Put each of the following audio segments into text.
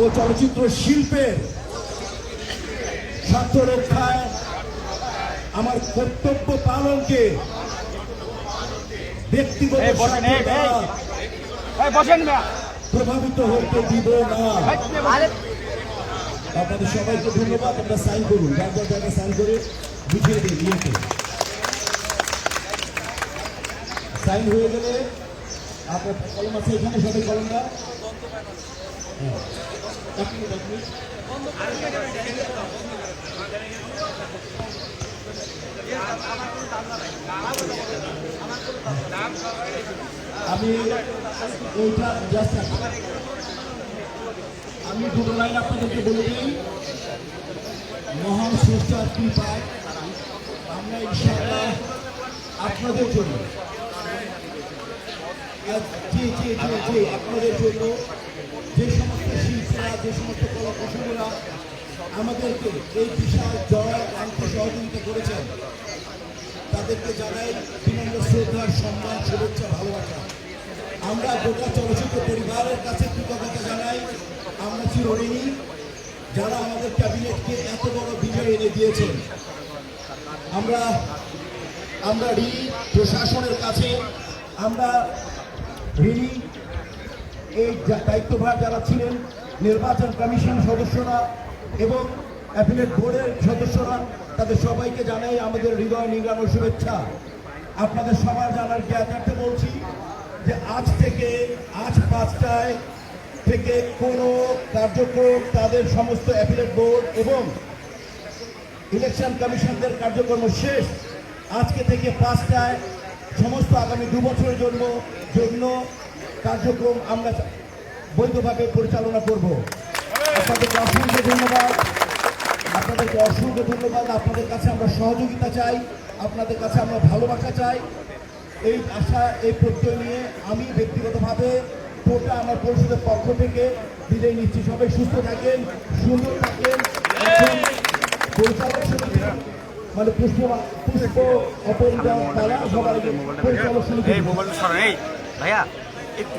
ও চলচ্চিত্র শিল্পের স্বার্থ রক্ষায় আমার কর্তব্য পালনকে ব্যক্তিগত প্রভাবিত হতে দিব না। আপনাদের সবাইকে ধন্যবাদ। আপনারা সাইন করুন, যার যার জায়গায় সাইন করে বুঝিয়ে দিন। ইয়েতে সাইন হয়ে গেলে আপনার কলম আছে এখানে, সবাই কলমটা আমি ওইটা জাস্ট আমি দুটো লাইন আপনাদেরকে বলে দিই। মহান স্রষ্টার কৃপায় আমরা ইনশাআল্লাহ আপনাদের জন্য আপনাদের জন্য যে সমস্ত শিল্পীরা, যে সমস্ত কলা কুশলীরা আমাদেরকে এই বিশাল জয় আনতে সহযোগিতা করেছেন, তাদেরকে জানাই বিনম্র শ্রদ্ধার সম্মান, শুভেচ্ছা, ভালোবাসা। আমরা গোটা চলচ্চিত্র পরিবারের কাছে কৃতজ্ঞতা জানাই। আমরা চিরঋণী যারা আমাদের ক্যাবিনেটকে এত বড় বিজয় এনে দিয়েছেন। আমরা ঋণী প্রশাসনের কাছে, আমরা ঋণী এই দায়িত্বভার যারা ছিলেন, নির্বাচন কমিশন সদস্যরা এবং অ্যাপিলেট বোর্ডের সদস্যরা, তাদের সবাইকে জানাই আমাদের হৃদয় নিংড়ানো শুভেচ্ছা। আপনাদের সবার জানার জ্ঞাতার্থে বলছি যে আজ 5টায় থেকে কোনো কার্যক্রম তাদের সমস্ত অ্যাপিলেট বোর্ড এবং ইলেকশন কমিশনদের কার্যক্রম শেষ। আজকে থেকে 5টায় সমস্ত আগামী 2 বছরের জন্য কার্যক্রম আমরা বৈধভাবে পরিচালনা করব। আপনাদেরকে অসংখ্য ধন্যবাদ। আপনাদের কাছে আমরা সহযোগিতা চাই, আপনাদের কাছে আমরা ভালোবাসা চাই। এই আশা, এই প্রত্যয় নিয়ে আমি ব্যক্তিগতভাবে কোটা আমার পরিষদের পক্ষ থেকে বিদায় নিচ্ছি। সবাই সুস্থ থাকেন, সুন্দর থাকেন। পরিচালক সমিতি মানে পুষ্প অপরিচালক তারা সবার আগে পরিচালক সমিতি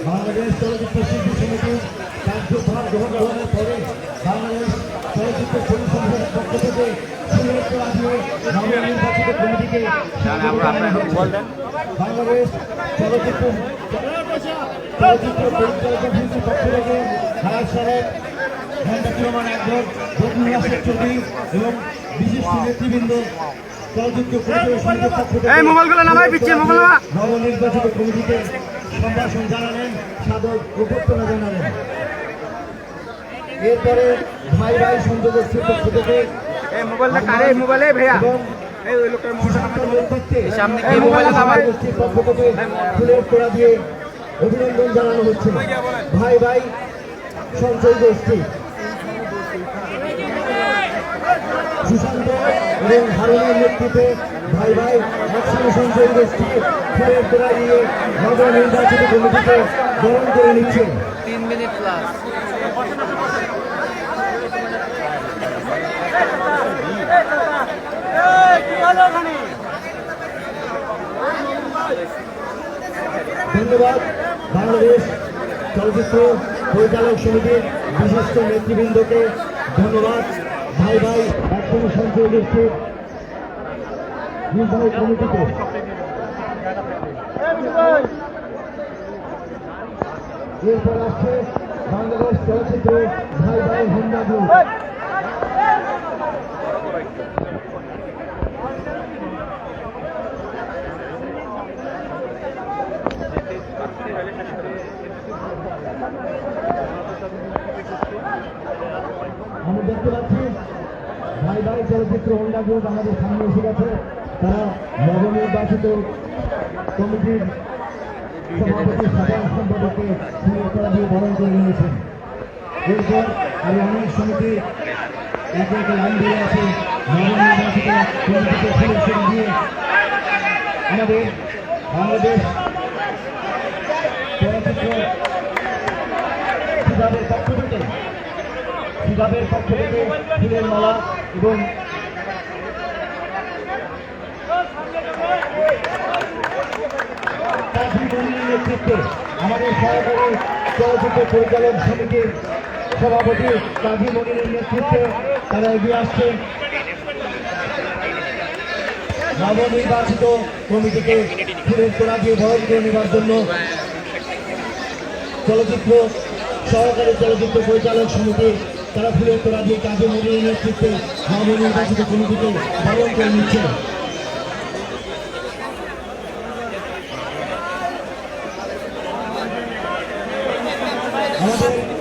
বাংলাদেশ চলচ্চিত্র শিল্পী সমিতির কার্যভার গ্রহণের পরে বাংলাদেশ চলচ্চিত্র পরিসংখ্যানের পক্ষ থেকে নবনির্বাচিত কমিটিকে বাংলাদেশ চলচ্চিত্র পরিচালক সমিতির পক্ষ থেকে নায়ক সাহেব রহমান আকবর, বদরুল্লাহ শেখ চৌধুরী এবং বিশিষ্ট নেতৃবৃন্দ চলচ্চিত্র পরিচালক সমিতির পক্ষ থেকে নবনির্বাচিত কমিটিকে সম্ভাষণ জানালেন, সাদর অভ্যর্থনা জানালেন। এরপরে ভাই ভাই সংযোগের পক্ষ থেকে ফুলের তোড়া দিয়ে অভিনন্দন জানানো হচ্ছে। ভাই ভাই সঞ্চয় গোষ্ঠী সুশান্ত এবং হারুনের নেতৃত্বে ভাই ভাই একসঙ্গে সঞ্চয় গোষ্ঠী ফুলের তোড়া দিয়ে নবনির্বাচিত কমিটিকে বরণ করে নিচ্ছেন। 3 মিনিট প্লাস। ধন্যবাদ বাংলাদেশ চলচ্চিত্র পরিচালক সমিতির বিশিষ্ট নেতৃবৃন্দকে। ধন্যবাদ ভাই ভাই একসঙ্গে সঞ্চয় গোষ্ঠীর নির্বাহী কমিটিকে। এরপর আসছে বাংলাদেশ চলচ্চিত্র ভাই ভাই হোন্ডা গ্রুপ। আমি দেখতে পাচ্ছি ভাই ভাই চলচ্চিত্র হোন্ডা গ্রুপ আমাদের সামনে এসে গেছে। তারা নবনির্বাচিত কমিটির সভাপতি সাধারণ সম্পাদককে ফুলের তোড়া দিয়ে বরণ করে নিয়েছেন। এরপর আরো অনেক সমিতি একে একে লাইন দিয়ে আছে নবনির্বাচিত কমিটিকে ফুলের তোড়া দিয়ে আমাদের বাংলাদেশ চলচ্চিত্র বিভাগের পক্ষ থেকে ফুলের মালা এবং নেতৃত্বে আমাদের সহকারী চলচ্চিত্র পরিচালক সমিতির সভাপতি কাজী মনিরের নেতৃত্বে তারা এগিয়ে আসছে নবনির্বাচিত কমিটিকে ফুলের তোড়া দিয়ে বরণ করে নেবার জন্য। চলচ্চিত্র সহকারী চলচ্চিত্র পরিচালক সমিতি তারা ফুলের তোড়া দিয়ে কাজী মনিরের নেতৃত্বে নবনির্বাচিত কমিটিকে বরণ করে নিচ্ছে। আমাদের